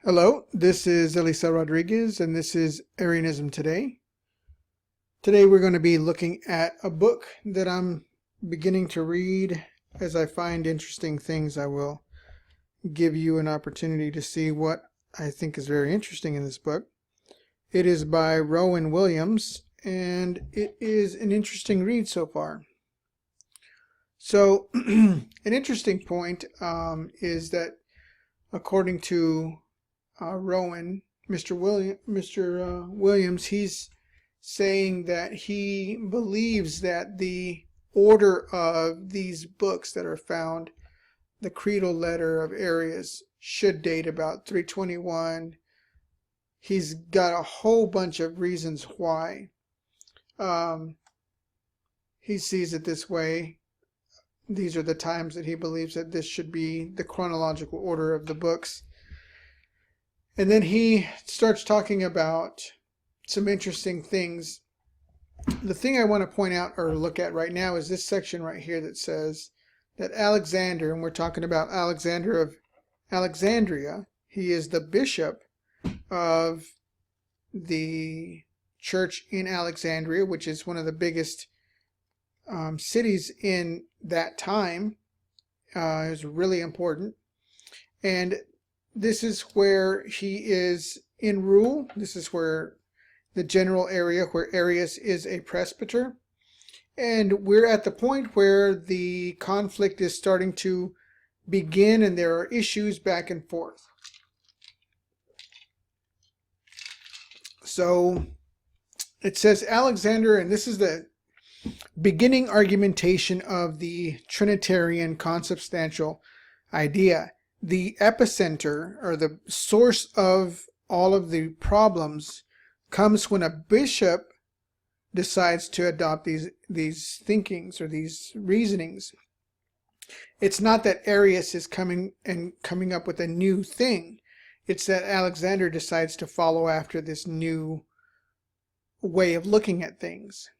Hello, this is Elisa Rodriguez, and this is Arianism Today. Today we're going to be looking at a book that I'm beginning to read. As I find interesting things, I will give you an opportunity to see what I think is very interesting in this book. It is by Rowan Williams, and it is an interesting read so far. So, an interesting point is that according to Rowan, Mr. Williams, he's saying that he believes that the order of these books that are found, the creedal letter of Arius, should date about 321. He's got a whole bunch of reasons why. He sees it this way. These are the times that he believes that this should be the chronological order of the books. And then he starts talking about some interesting things. The thing I want to point out or look at right now is this section right here that says that Alexander, and we're talking about Alexander of Alexandria, he is the bishop of the church in Alexandria, which is one of the biggest cities in that time. It was really important. And this is where he is in rule. This is where the general area where Arius is a presbyter. And we're at the point where the conflict is starting to begin and there are issues back and forth. So it says Alexander, and this is the beginning argumentation of the Trinitarian consubstantial idea. The epicenter, or the source of all of the problems, comes when a bishop decides to adopt these thinkings or these reasonings. It's not that Arius is coming up with a new thing. It's that Alexander decides to follow after this new way of looking at things.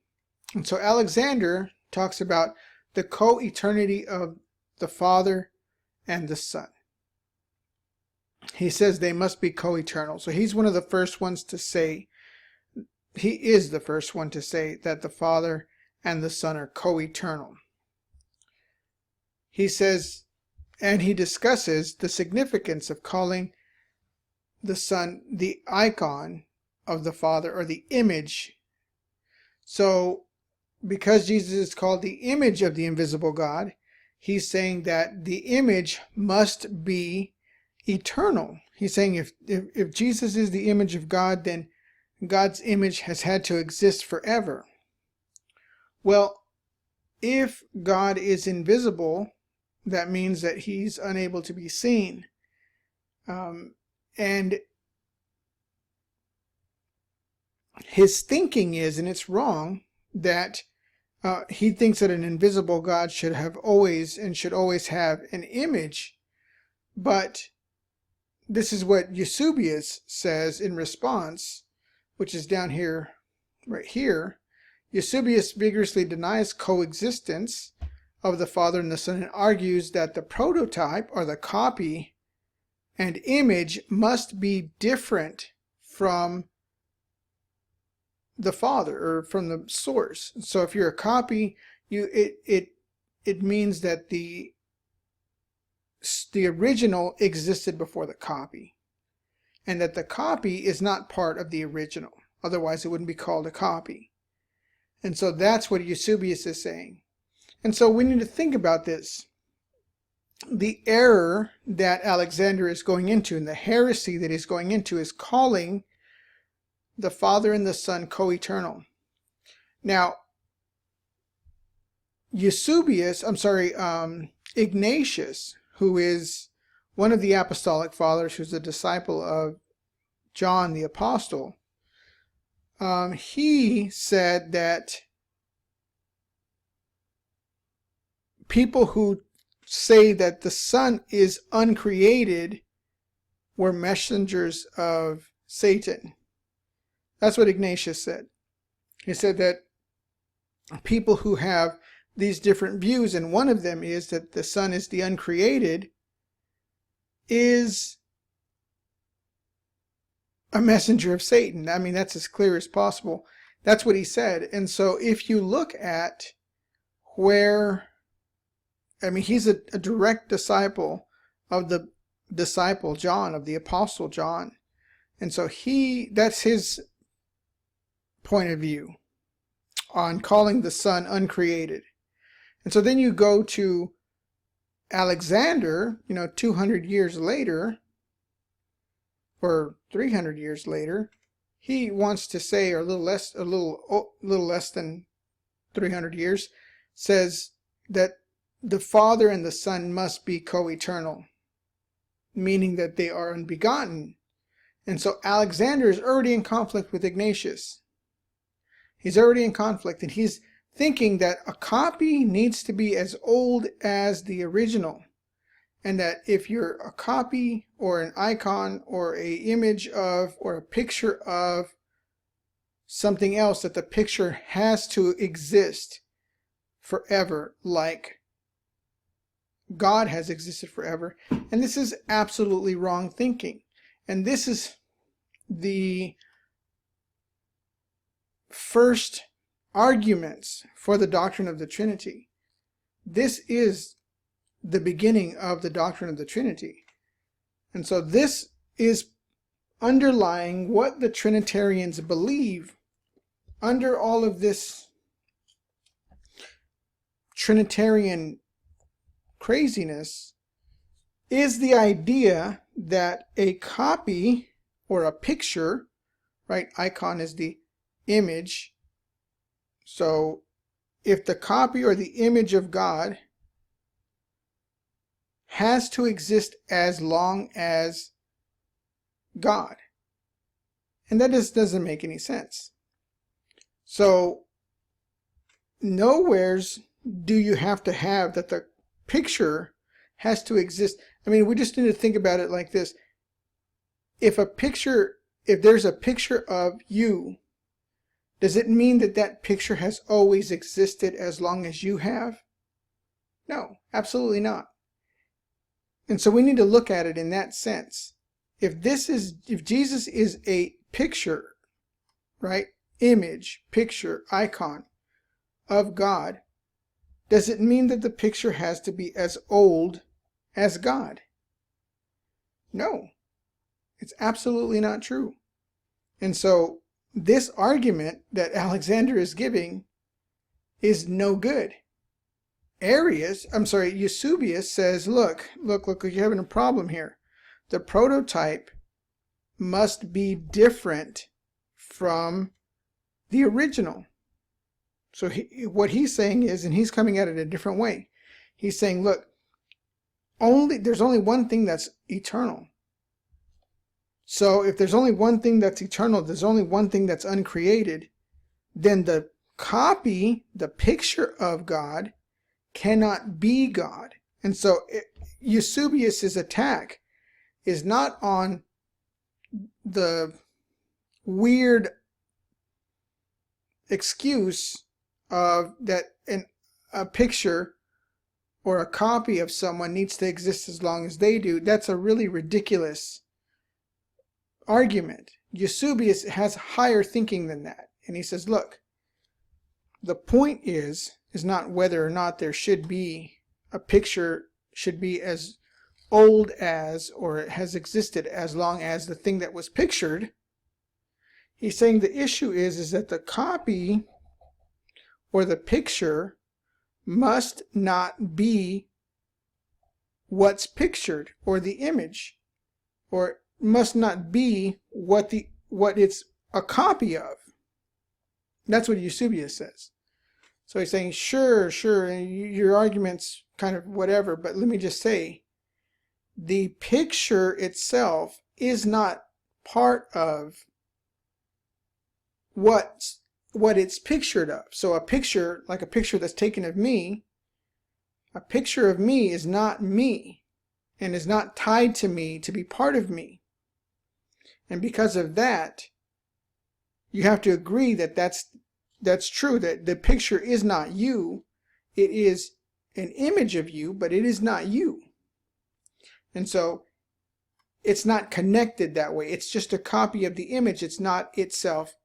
And so Alexander talks about the co-eternity of the Father and the Son. He says they must be co-eternal. So he's one of the first ones to say, he is the first one to say that the Father and the Son are co-eternal. He says, and he discusses the significance of calling the Son the icon of the Father, or the image. So because Jesus is called the image of the invisible God, he's saying that the image must be eternal. He's saying if Jesus is the image of God, then God's image has had to exist forever. Well, if God is invisible, that means that he's unable to be seen. And his thinking is, and it's wrong, that he thinks that an invisible God should have always and should always have an image. But this is what Eusebius says in response, which is down here, right here. Eusebius vigorously denies coexistence of the Father and the Son and argues that the prototype, or the copy and image, must be different from the Father, or from the source. So if you're a copy, it means that the original existed before the copy, and that the copy is not part of the original. Otherwise it wouldn't be called a copy. And so that's what Eusebius is saying. And so we need to think about this. The error that Alexander is going into, and the heresy that he's going into, is calling the Father and the Son co-eternal. Now, Ignatius, who is one of the apostolic fathers, who's a disciple of John the Apostle, he said that people who say that the Son is uncreated were messengers of Satan. That's what Ignatius said. He said that people who have these different views, and one of them is that the Son is the uncreated, is a messenger of Satan. I mean, that's as clear as possible. That's what he said. And so if you look at where, I mean, he's a direct disciple of the disciple John, of the apostle John. And so that's his point of view on calling the Son uncreated. And so then you go to Alexander, 200 years later, or 300 years later, he wants to say, or a little less than 300 years, says that the Father and the Son must be co-eternal, meaning that they are unbegotten. And so Alexander is already in conflict with Ignatius. He's already in conflict, and he's thinking that a copy needs to be as old as the original, and that if you're a copy or an icon or an image of or a picture of something else, that the picture has to exist forever, like God has existed forever. And this is absolutely wrong thinking. And this is the first arguments for the doctrine of the Trinity. This is the beginning of the doctrine of the Trinity. And so this is underlying what the Trinitarians believe under all of this Trinitarian craziness, is the idea that a copy or a picture, right? Icon is the image. So if the copy or the image of God has to exist as long as God. And that just doesn't make any sense. So nowheres do you have to have that the picture has to exist. I mean, we just need to think about it like this. If there's a picture of you, does it mean that that picture has always existed as long as you have? No, absolutely not. And so we need to look at it in that sense. If Jesus is a picture, right? Image, picture, icon of God, does it mean that the picture has to be as old as God? No, it's absolutely not true. And so this argument that Alexander is giving is no good. Eusebius says, look, you're having a problem here. The prototype must be different from the original. So what he's saying is, and he's coming at it a different way. He's saying, look, there's only one thing that's eternal. So if there's only one thing that's eternal, there's only one thing that's uncreated, then the copy, the picture of God, cannot be God. And so Eusebius's attack is not on the weird excuse of that a picture or a copy of someone needs to exist as long as they do. That's a really ridiculous argument. Eusebius has higher thinking than that. And he says, look, the point is not whether or not there should be a picture should be as old as, or it has existed as long as the thing that was pictured. He's saying the issue is that the copy or the picture must not be what's pictured, or the image, or must not be what it's a copy of. That's what Eusebius says. So he's saying, sure, your argument's kind of whatever, but let me just say, the picture itself is not part of what it's pictured of. So a picture, like a picture that's taken of me, a picture of me is not me, and is not tied to me to be part of me. And because of that, you have to agree that that's true, that the picture is not you. It is an image of you, but it is not you. And so it's not connected that way. It's just a copy of the image. It's not itself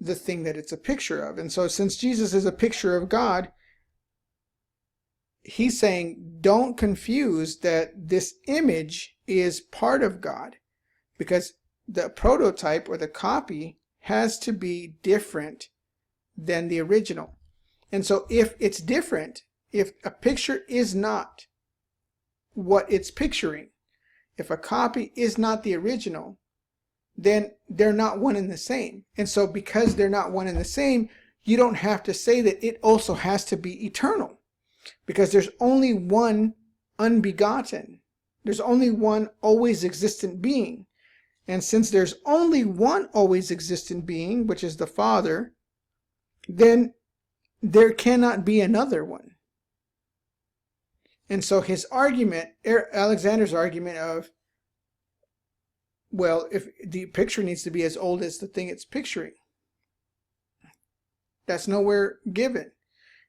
the thing that it's a picture of. And so since Jesus is a picture of God, he's saying don't confuse that this image is part of God, because the prototype or the copy has to be different than the original. And so if it's different, if a picture is not what it's picturing, if a copy is not the original, then they're not one and the same. And so because they're not one and the same, you don't have to say that it also has to be eternal, because there's only one unbegotten. There's only one always existent being. And since there's only one always existent being, which is the Father, then there cannot be another one. And so his argument, Alexander's argument of, well, if the picture needs to be as old as the thing it's picturing, that's nowhere given.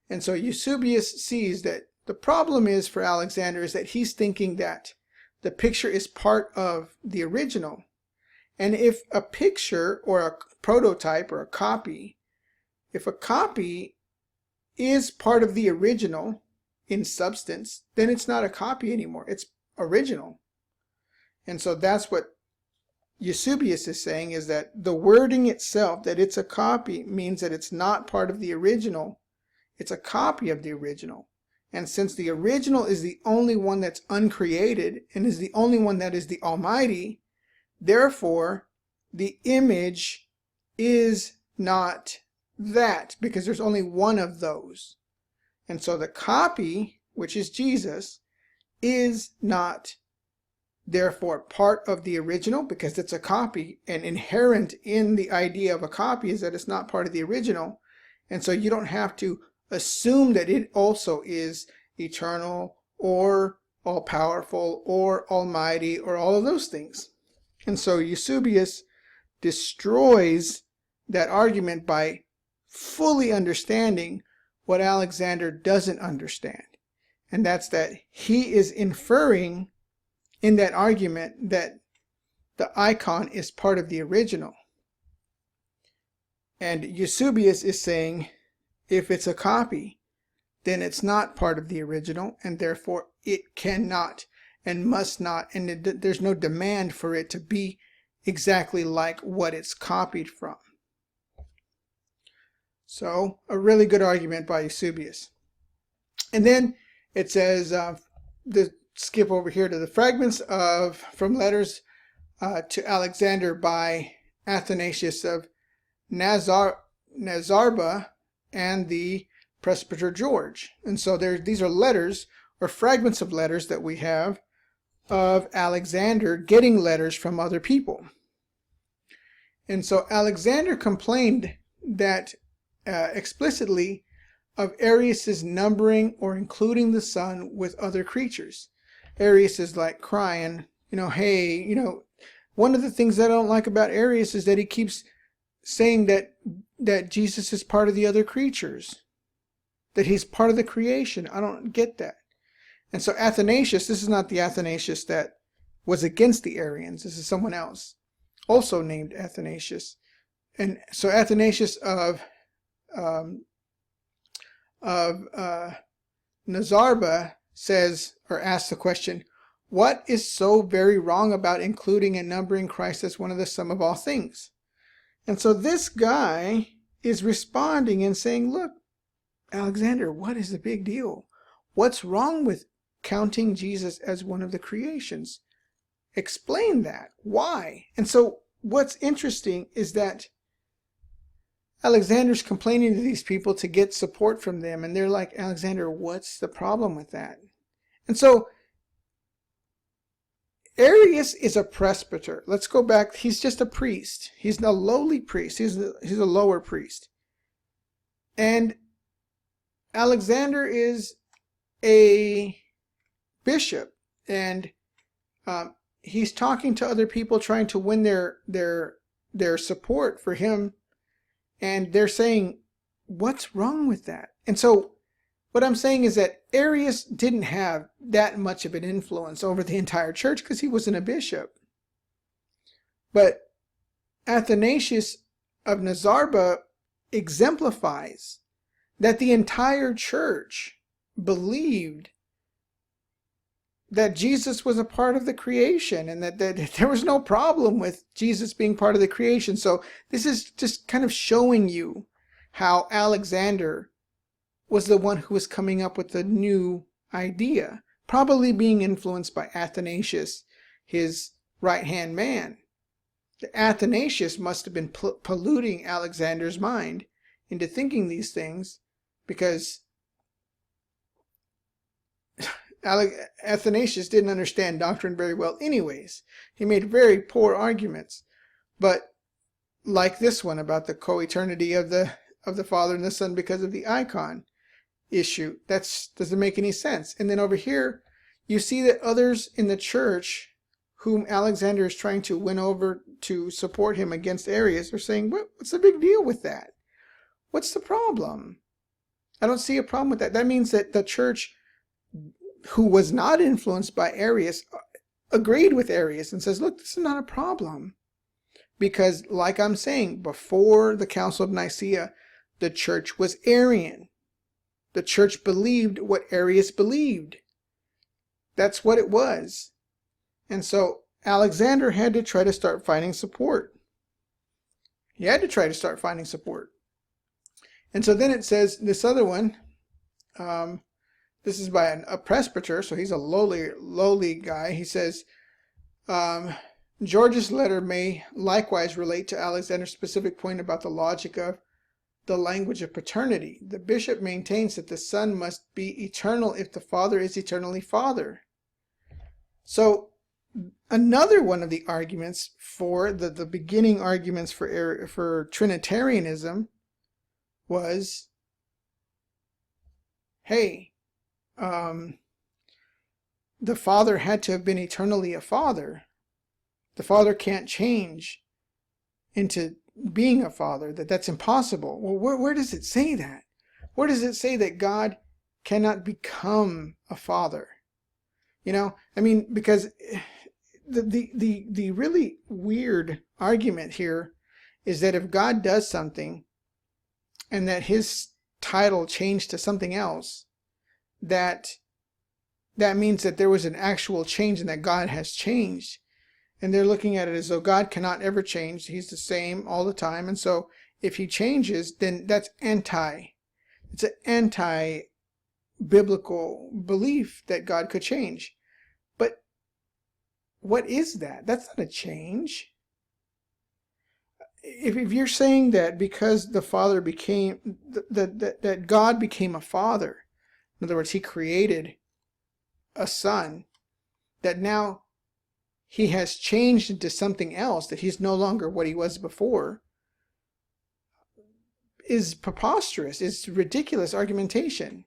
And so Eusebius sees that the problem is for Alexander is that he's thinking that the picture is part of the original. And if a picture or a prototype or a copy, if a copy is part of the original in substance, then it's not a copy anymore. It's original. And so that's what Eusebius is saying, is that the wording itself, that it's a copy, means that it's not part of the original. It's a copy of the original. And since the original is the only one that's uncreated and is the only one that is the Almighty, therefore the image is not that, because there's only one of those. And so the copy, which is Jesus, is not therefore part of the original, because it's a copy, and inherent in the idea of a copy is that it's not part of the original. And so you don't have to assume that it also is eternal or all-powerful or almighty or all of those things. And so Eusebius destroys that argument by fully understanding what Alexander doesn't understand. And that's that he is inferring in that argument that the icon is part of the original. And Eusebius is saying if it's a copy, then it's not part of the original, and therefore it cannot and must not, and there's no demand for it to be exactly like what it's copied from. So, a really good argument by Eusebius. And then it says, skip over here to the fragments from letters to Alexander by Athanasius of Nazarba and the presbyter George. And so these are letters or fragments of letters that we have of Alexander getting letters from other people. And so Alexander complained that explicitly of Arius's numbering or including the sun with other creatures. Arius is like crying, hey, one of the things that I don't like about Arius is that he keeps saying that Jesus is part of the other creatures, that he's part of the creation. I don't get that. And so Athanasius, this is not the Athanasius that was against the Arians. This is someone else, also named Athanasius. And so Athanasius of Nazarba says, or asks the question, what is so very wrong about including and numbering Christ as one of the sum of all things? And so this guy is responding and saying, look, Alexander, what is the big deal? What's wrong with counting Jesus as one of the creations? Explain that. Why? And so what's interesting is that Alexander's complaining to these people to get support from them, and they're like, Alexander, what's the problem with that? And so Arius is a presbyter. Let's go back. He's just a priest. He's a lowly priest. He's a lower priest. And Alexander is a bishop, and he's talking to other people, trying to win their support for him. And they're saying, what's wrong with that? And so What I'm saying is that Arius didn't have that much of an influence over the entire church because he wasn't a bishop. But Athanasius of Nazarba exemplifies that the entire church believed that Jesus was a part of the creation and that there was no problem with Jesus being part of the creation. So this is just kind of showing you how Alexander was the one who was coming up with the new idea, probably being influenced by Athanasius, his right-hand man. Athanasius must have been polluting Alexander's mind into thinking these things, because Athanasius didn't understand doctrine very well anyways. He made very poor arguments. But like this one about the co-eternity of the Father and the Son because of the icon issue, that doesn't make any sense. And then over here, you see that others in the church whom Alexander is trying to win over to support him against Arius are saying, what's the big deal with that? What's the problem? I don't see a problem with that. That means that the church, who was not influenced by Arius, agreed with Arius and says, look, this is not a problem. Because, like I'm saying, before the Council of Nicea, the church was Arian. The church believed what Arius believed. That's what it was. And so Alexander had to try to start finding support. He had to try to start finding support. And so then it says, this other one, this is by a presbyter, so he's a lowly guy. He says, George's letter may likewise relate to Alexander's specific point about the logic of the language of paternity. The bishop maintains that the Son must be eternal if the Father is eternally Father. So another one of the arguments for the beginning arguments for Trinitarianism was, hey, the Father had to have been eternally a Father. The Father can't change into being a Father. That's impossible. Well, where does it say that? Where does it say that God cannot become a Father? You know, I mean, because the really weird argument here is that if God does something and that his title changed to something else, that means that there was an actual change and that God has changed. And they're looking at it as though God cannot ever change. He's the same all the time. And so if he changes, then it's an anti-biblical belief that God could change. But what is that? That's not a change. If you're saying that because the Father became, that God became a Father, in other words, he created a Son, that now he has changed into something else, that he's no longer what he was before, is preposterous. It's ridiculous argumentation.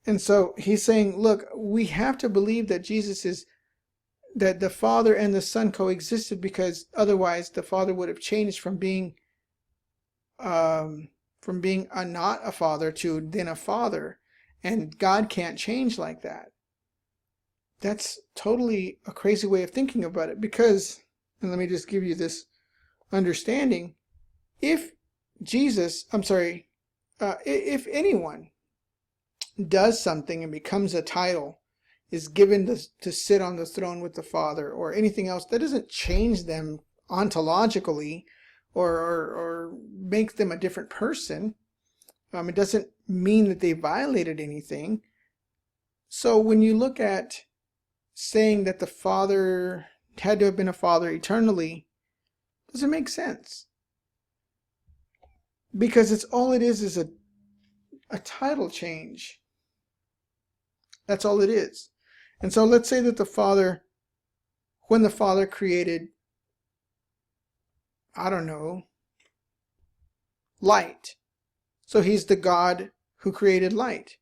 And so he's saying, look, we have to believe that that the Father and the Son coexisted, because otherwise the Father would have changed from being not a father to then a father. And God can't change like that. That's totally a crazy way of thinking about it, because, and let me just give you this understanding, if anyone does something and becomes a title, is given to sit on the throne with the Father, or anything else, that doesn't change them ontologically or make them a different person. It doesn't mean that they violated anything. So when you look at saying that the Father had to have been a Father eternally, doesn't make sense. Because all it is a title change. That's all it is. And so let's say that when the Father created, I don't know, light. So he's the God who created light.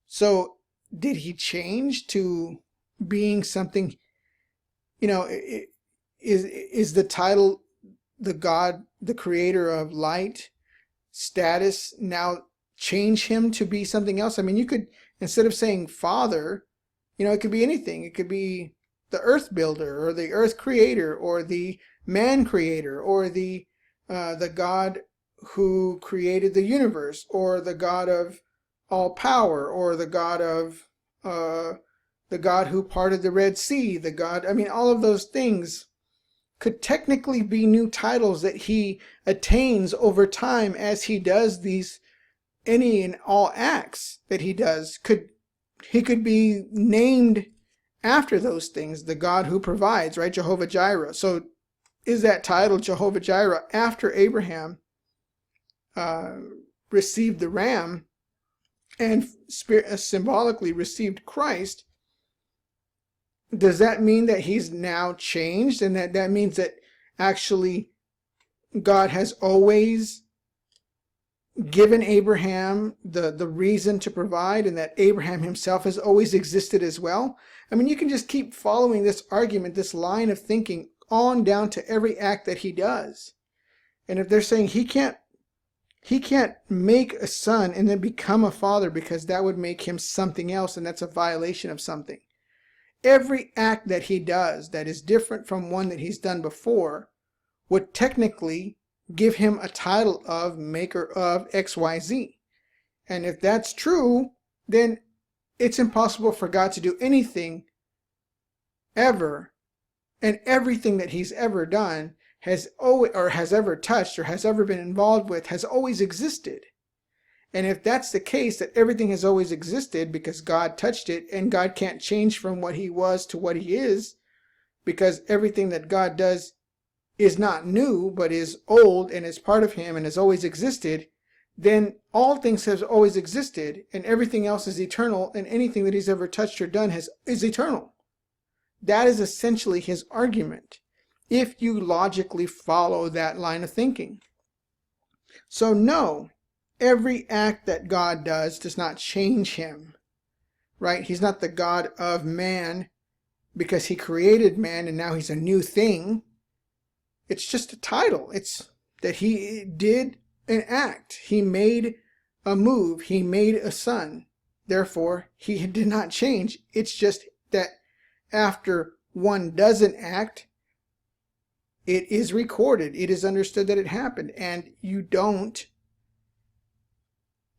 So did he change to being something, is the title the God, the creator of light, status now change him to be something else? I mean, you could, instead of saying Father, it could be anything. It could be the earth builder, or the earth creator, or the man creator, or the God who created the universe, or the God of all power, or the God who parted the Red Sea, the God. I mean, all of those things could technically be new titles that he attains over time as he does these any and all acts that he does. He could be named after those things, the God who provides, right? Jehovah Jireh. So is that title Jehovah Jireh after Abraham received the ram and symbolically received Christ? Does that mean that he's now changed, and that means that actually God has always given Abraham the reason to provide, and that Abraham himself has always existed as well? I mean, you can just keep following this argument, this line of thinking, on down to every act that he does. And if they're saying he can't make a son and then become a father because that would make him something else, and that's a violation of something. Every act that he does that is different from one that he's done before would technically give him a title of maker of XYZ. And if that's true, then it's impossible for God to do anything ever, and everything that he's ever done has ever touched or has ever been involved with has always existed. And if that's the case, that everything has always existed because God touched it, and God can't change from what he was to what he is, because everything that God does is not new, but is old and is part of him and has always existed, then all things have always existed, and everything else is eternal, and anything that he's ever touched or done is eternal. That is essentially his argument, if you logically follow that line of thinking. So no, every act that God does not change him, right? He's not the God of man because he created man and now he's a new thing. It's just a title. It's that he did an act. He made a move. He made a son. Therefore, he did not change. It's just that after one doesn't act, it is recorded. It is understood that it happened. And you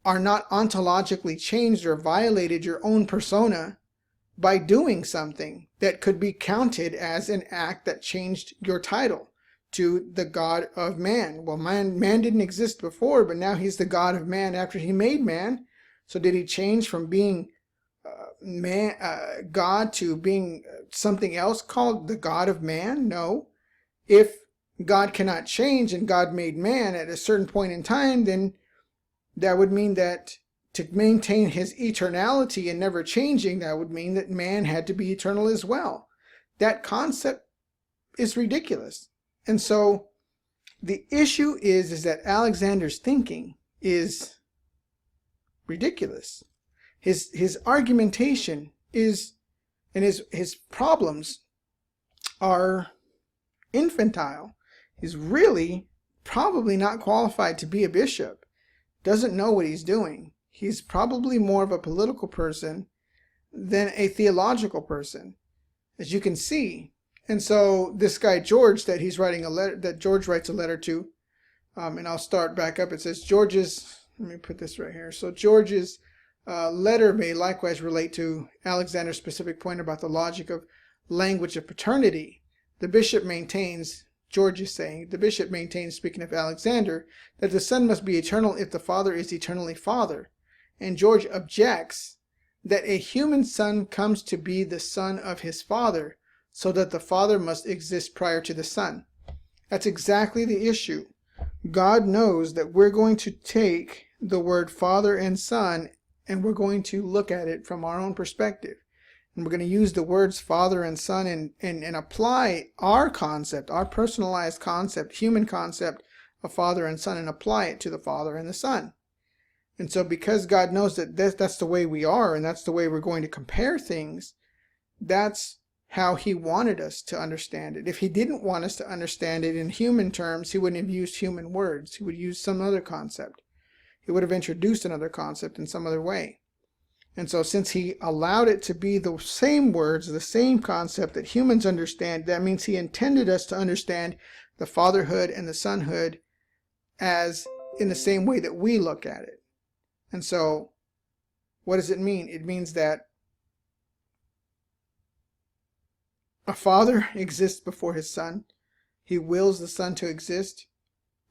are not ontologically changed or violated your own persona by doing something that could be counted as an act that changed your title to the God of man. Well, man didn't exist before, but now he's the God of man after he made man. So did he change from being God to being something else called the God of man? No. If God cannot change and God made man at a certain point in time, then that would mean that to maintain his eternality and never changing, that would mean that man had to be eternal as well. That concept is ridiculous. And so the issue is that Alexander's thinking is ridiculous. His argumentation is, and his problems are infantile. He's really probably not qualified to be a bishop. Doesn't know what he's doing. He's probably more of a political person than a theological person, as you can see. And so this guy George, that he's writing a letter, that George writes a letter to, and I'll start back up. It says George's, let me put this right here. So George's letter may likewise relate to Alexander's specific point about the logic of language of paternity. The bishop maintains, George is saying, the bishop maintains, speaking of Alexander, that the son must be eternal if the father is eternally father. And George objects that a human son comes to be the son of his father, so that the father must exist prior to the son. That's exactly the issue. God knows that we're going to take the word father and son, and we're going to look at it from our own perspective. And we're going to use the words father and son and apply our concept, our personalized concept, human concept of father and son, and apply it to the father and the son. And so because God knows that that's the way we are, and that's the way we're going to compare things, that's how he wanted us to understand it. If he didn't want us to understand it in human terms, he wouldn't have used human words. He would use some other concept. He would have introduced another concept in some other way. And so since he allowed it to be the same words, the same concept that humans understand, that means he intended us to understand the fatherhood and the sonhood as in the same way that we look at it. And so what does it mean? It means that a father exists before his son. He wills the son to exist.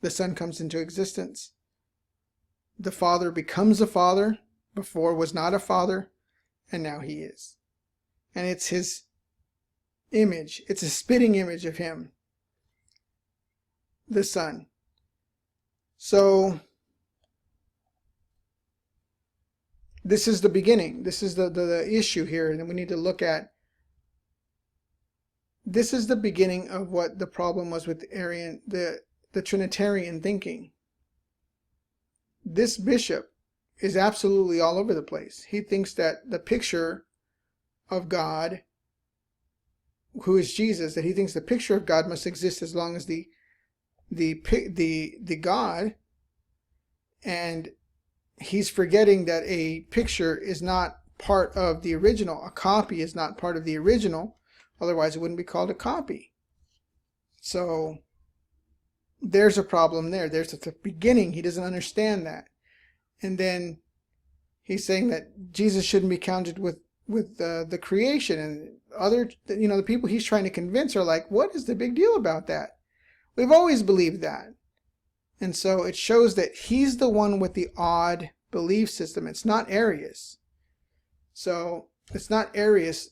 The son comes into existence. The father becomes a father. Before was not a father, and now he is. And it's his image. It's a spitting image of him, the son. So this is the beginning. This is the issue here, and we need to look at. This is the beginning of what the problem was with the Trinitarian thinking. This bishop is absolutely all over the place. He thinks that the picture of God, who is Jesus, that he thinks the picture of God must exist as long as the God, and he's forgetting that a picture is not part of the original. A copy is not part of the original, otherwise it wouldn't be called a copy. So there's a problem there. There's at the beginning. He doesn't understand that. And then he's saying that Jesus shouldn't be counted with the creation, and other, the people he's trying to convince are like, what is the big deal about that? We've always believed that. And so it shows that he's the one with the odd belief system. It's not Arius. So it's not Arius.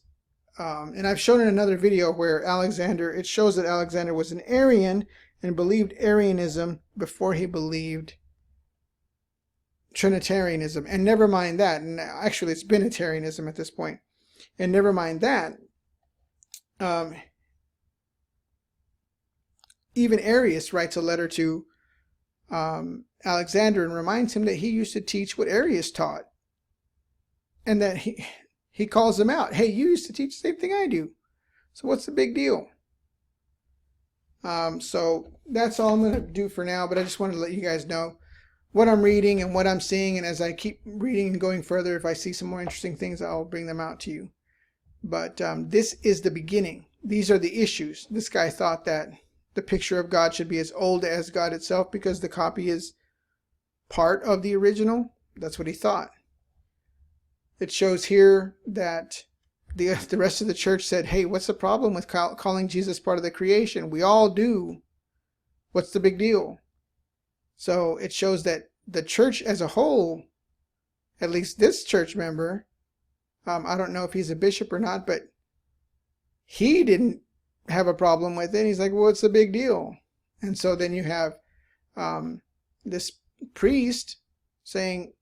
And I've shown in another video where it shows that Alexander was an Arian and believed Arianism before he believed Trinitarianism. And never mind that, and actually it's Binitarianism at this point, and never mind that, even Arius writes a letter to Alexander and reminds him that he used to teach what Arius taught, and that he calls him out. Hey, you used to teach the same thing I do, so what's the big deal? So that's all I'm going to do for now, but I just wanted to let you guys know what I'm reading and what I'm seeing, and as I keep reading and going further, if I see some more interesting things, I'll bring them out to you. But this is the beginning. These are the issues. This guy thought that the picture of God should be as old as God itself because the copy is part of the original. That's what he thought. It shows here that the rest of the church said, hey, what's the problem with calling Jesus part of the creation? We all do. What's the big deal? So it shows that the church as a whole, at least this church member, I don't know if he's a bishop or not, but he didn't have a problem with it. He's like, well, what's the big deal? And so then you have this priest saying,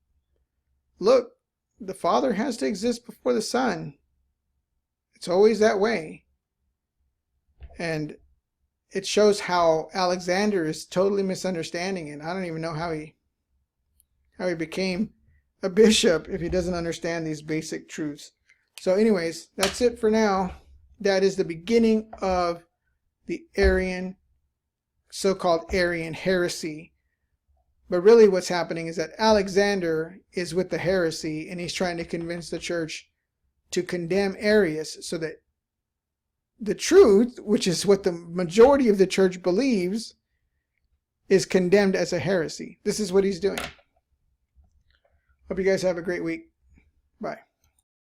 look, the Father has to exist before the Son. It's always that way. And it shows how Alexander is totally misunderstanding it. I don't even know how he became a bishop if he doesn't understand these basic truths. So anyways, that's it for now. That is the beginning of the so-called Arian heresy. But really what's happening is that Alexander is with the heresy, and he's trying to convince the church to condemn Arius so that the truth, which is what the majority of the church believes, is condemned as a heresy. This is what he's doing. Hope you guys have a great week. Bye.